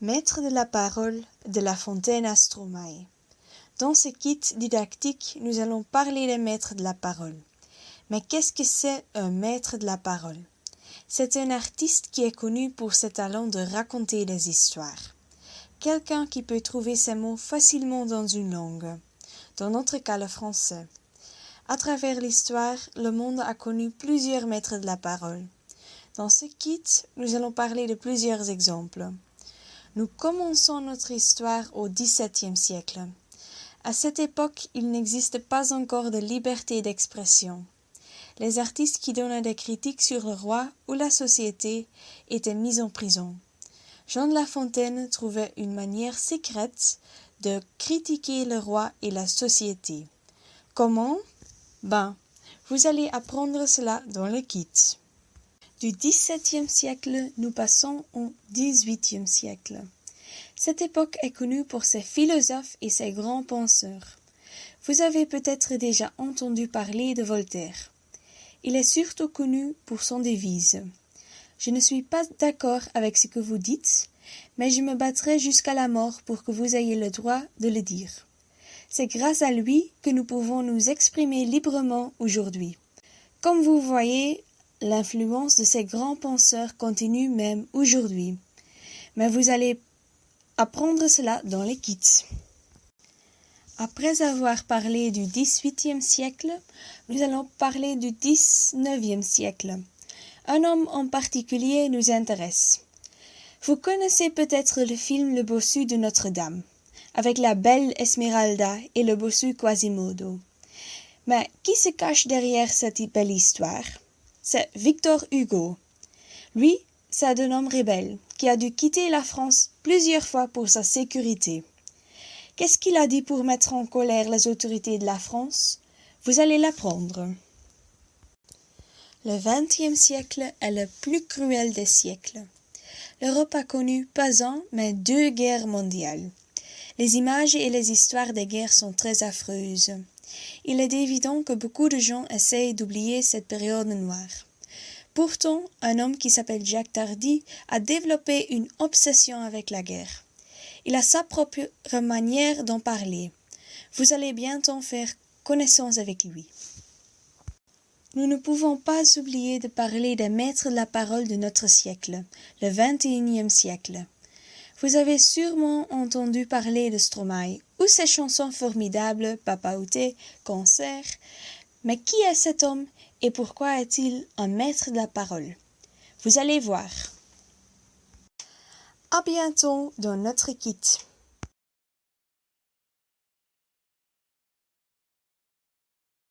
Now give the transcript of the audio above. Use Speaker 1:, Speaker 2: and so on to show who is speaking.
Speaker 1: Maître de la parole de La Fontaine à Stromae. Dans ce kit didactique, nous allons parler des maîtres de la parole. Mais qu'est-ce que c'est un maître de la parole? C'est un artiste qui est connu pour ses talents de raconter des histoires. Quelqu'un qui peut trouver ses mots facilement dans une langue, dans notre cas le français. À travers l'histoire, le monde a connu plusieurs maîtres de la parole. Dans ce kit, nous allons parler de plusieurs exemples. Nous commençons notre histoire au XVIIe siècle. À cette époque, il n'existe pas encore de liberté d'expression. Les artistes qui donnaient des critiques sur le roi ou la société étaient mis en prison. Jean de La Fontaine trouvait une manière secrète de critiquer le roi et la société. Comment? Vous allez apprendre cela dans le kit. Du XVIIe siècle, nous passons au XVIIIe siècle. Cette époque est connue pour ses philosophes et ses grands penseurs. Vous avez peut-être déjà entendu parler de Voltaire. Il est surtout connu pour son devise. Je ne suis pas d'accord avec ce que vous dites, mais je me battrai jusqu'à la mort pour que vous ayez le droit de le dire. C'est grâce à lui que nous pouvons nous exprimer librement aujourd'hui. Comme vous voyez, l'influence de ces grands penseurs continue même aujourd'hui. Mais vous allez apprendre cela dans les kits. Après avoir parlé du XVIIIe siècle, nous allons parler du XIXe siècle. Un homme en particulier nous intéresse. Vous connaissez peut-être le film Le Bossu de Notre-Dame, avec la belle Esmeralda et le bossu Quasimodo. Mais qui se cache derrière cette belle histoire? C'est Victor Hugo. Lui, c'est un homme rebelle qui a dû quitter la France plusieurs fois pour sa sécurité. Qu'est-ce qu'il a dit pour mettre en colère les autorités de la France? Vous allez l'apprendre. Le XXe siècle est le plus cruel des siècles. L'Europe a connu pas un, mais 2 guerres mondiales. Les images et les histoires des guerres sont très affreuses. Il est évident que beaucoup de gens essayent d'oublier cette période noire. Pourtant, un homme qui s'appelle Jacques Tardy a développé une obsession avec la guerre. Il a sa propre manière d'en parler. Vous allez bientôt faire connaissance avec lui. Nous ne pouvons pas oublier de parler des maîtres de la parole de notre siècle, le XXIe siècle. Vous avez sûrement entendu parler de Stromae ou ses chansons formidables Papa Outé, Cancer. Mais qui est cet homme et pourquoi est-il un maître de la parole? Vous allez voir. À bientôt dans notre kit.